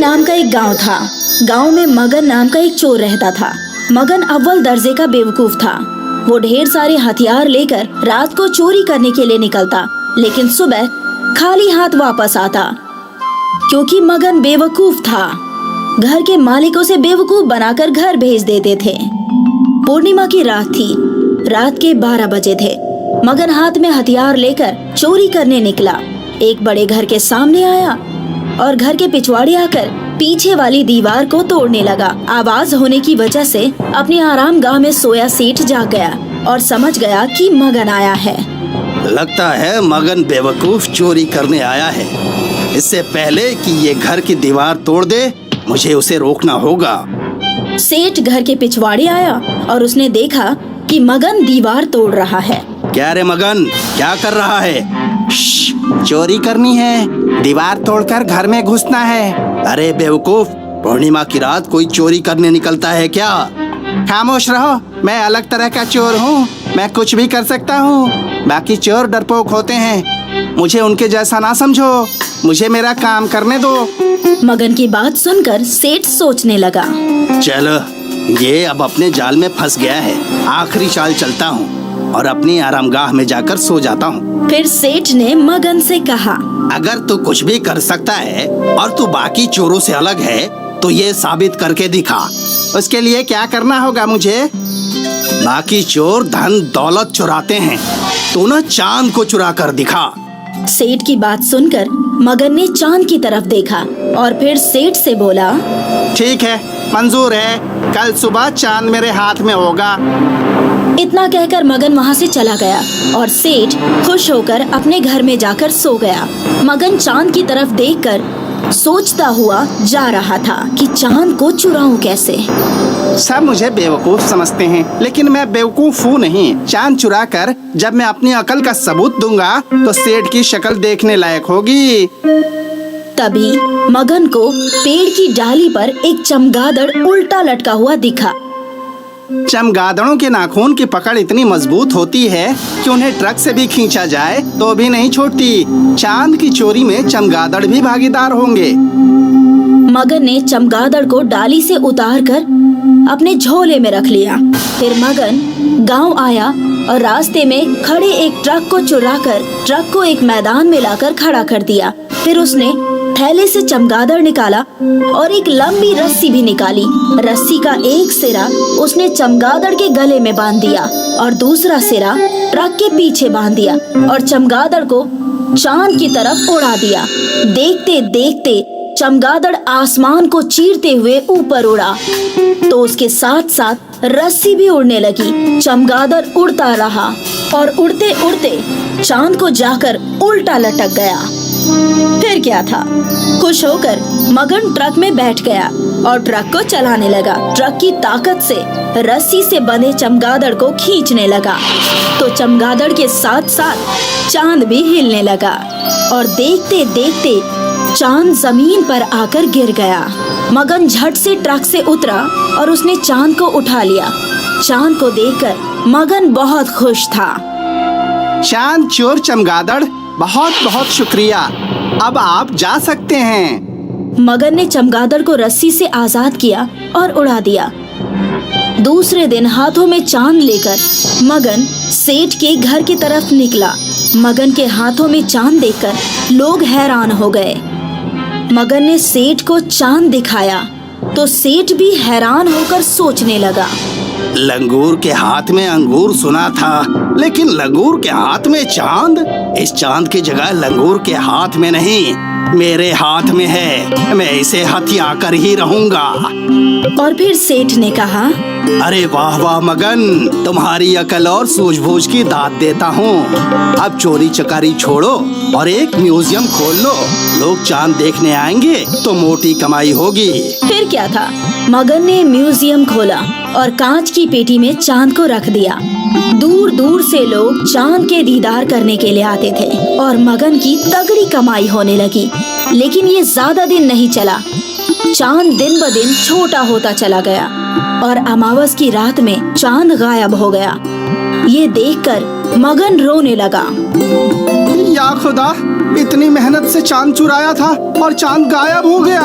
नाम का एक गांव था। गांव में मगन नाम का एक चोर रहता था। मगन अव्वल दर्जे का बेवकूफ था। वो ढेर सारे हथियार लेकर रात को चोरी करने के लिए निकलता, लेकिन सुबह खाली हाथ वापस आता। क्योंकि मगन बेवकूफ था, घर के मालिक उसे बेवकूफ बनाकर घर भेज देते थे। पूर्णिमा की रात थी। रात के 12 बजे थे। मगन हाथ में हथियार लेकर चोरी करने निकला। एक बड़े घर के सामने आया और घर के पिछवाड़े आकर पीछे वाली दीवार को तोड़ने लगा। आवाज होने की वजह से अपने आराम गाह में सोया सेठ जाग गया और समझ गया कि मगन आया है। लगता है मगन बेवकूफ चोरी करने आया है। इससे पहले कि ये घर की दीवार तोड़ दे, मुझे उसे रोकना होगा। सेठ घर के पिछवाड़े आया और उसने देखा कि मगन दीवार तोड़ रहा है। क्या रे मगन, क्या कर रहा है? चोरी करनी है, दीवार तोड़कर घर में घुसना है। अरे बेवकूफ, पूर्णिमा की रात कोई चोरी करने निकलता है क्या? खामोश रहो, मैं अलग तरह का चोर हूँ। मैं कुछ भी कर सकता हूँ। बाकी चोर डरपोक होते हैं, मुझे उनके जैसा ना समझो। मुझे मेरा काम करने दो। मगन की बात सुनकर सेठ सोचने लगा। चलो, ये अब अपने जाल में फंस गया है। आखिरी चाल चलता हूँ और अपनी आरामगाह में जाकर सो जाता हूँ। फिर सेठ ने मगन से कहा, अगर तू कुछ भी कर सकता है और तू बाकी चोरों से अलग है, तो ये साबित करके दिखा। उसके लिए क्या करना होगा मुझे? बाकी चोर धन दौलत चुराते हैं, तू ना चांद को चुरा कर दिखा। सेठ की बात सुनकर मगन ने चांद की तरफ देखा और फिर सेठ से बोला, ठीक है, मंजूर है। कल सुबह चांद मेरे हाथ में होगा। इतना कहकर मगन वहाँ से चला गया और सेठ खुश होकर अपने घर में जाकर सो गया। मगन चांद की तरफ देखकर सोचता हुआ जा रहा था कि चांद को चुराऊं कैसे। सब मुझे बेवकूफ समझते हैं, लेकिन मैं बेवकूफ हूँ नहीं। चांद चुरा कर जब मैं अपनी अकल का सबूत दूंगा तो सेठ की शक्ल देखने लायक होगी। तभी मगन को पेड़ की डाली पर एक चमगादड़ उल्टा लटका हुआ दिखा। चमगादड़ों के नाखून की पकड़ इतनी मजबूत होती है कि उन्हें ट्रक से भी खींचा जाए तो भी नहीं छोड़ती। चांद की चोरी में चमगादड़ भी भागीदार होंगे। मगन ने चमगादड़ को डाली से उतारकर अपने झोले में रख लिया। फिर मगन गांव आया और रास्ते में खड़े एक ट्रक को चुराकर ट्रक को एक मैदान में लाकर खड़ा कर दिया। फिर उसने थैले से चमगादड़ निकाला और एक लंबी रस्सी भी निकाली। रस्सी का एक सिरा उसने चमगादड़ के गले में बांध दिया और दूसरा सिरा ट्रक के पीछे बांध दिया और चमगादड़ को चांद की तरफ उड़ा दिया। देखते देखते चमगादड़ आसमान को चीरते हुए ऊपर उड़ा, तो उसके साथ साथ रस्सी भी उड़ने लगी। चमगादड़ उड़ता रहा और उड़ते उड़ते चांद को जाकर उल्टा लटक गया। फिर क्या था, खुश होकर मगन ट्रक में बैठ गया और ट्रक को चलाने लगा। ट्रक की ताकत से रस्सी से बंधे चमगादड़ को खींचने लगा, तो चमगादड़ के साथ साथ चांद भी हिलने लगा और देखते देखते चांद जमीन पर आकर गिर गया। मगन झट से ट्रक से उतरा और उसने चांद को उठा लिया। चांद को देखकर मगन बहुत खुश था। चांद चोर चमगादड़, बहुत बहुत शुक्रिया। अब आप जा सकते हैं। मगन ने चमगादड़ को रस्सी से आजाद किया और उड़ा दिया। दूसरे दिन हाथों में चांद लेकर मगन सेठ के घर की तरफ निकला। मगन के हाथों में चांद देखकर लोग हैरान हो गए। मगन ने सेठ को चांद दिखाया तो सेठ भी हैरान होकर सोचने लगा। लंगूर के हाथ में अंगूर सुना था, लेकिन लंगूर के हाथ में चांद? इस चांद की जगह लंगूर के हाथ में नहीं, मेरे हाथ में है। मैं इसे हथिया कर ही रहूंगा। और फिर सेठ ने कहा, अरे वाह वाह मगन, तुम्हारी अकल और सूझबूझ की दाद देता हूँ। अब चोरी चकारी छोड़ो और एक म्यूजियम खोल लो। लोग चांद देखने आएंगे तो मोटी कमाई होगी। फिर क्या था, मगन ने म्यूजियम खोला और कांच की पेटी में चांद को रख दिया। दूर दूर से लोग चांद के दीदार करने के लिए आते थे और मगन की तगड़ी कमाई होने लगी। लेकिन ये ज्यादा दिन नहीं चला। चांद दिन ब दिन छोटा होता चला गया और अमावस की रात में चांद गायब हो गया। ये देखकर मगन रोने लगा। या खुदा, इतनी मेहनत से चांद चुराया था और चांद गायब हो गया।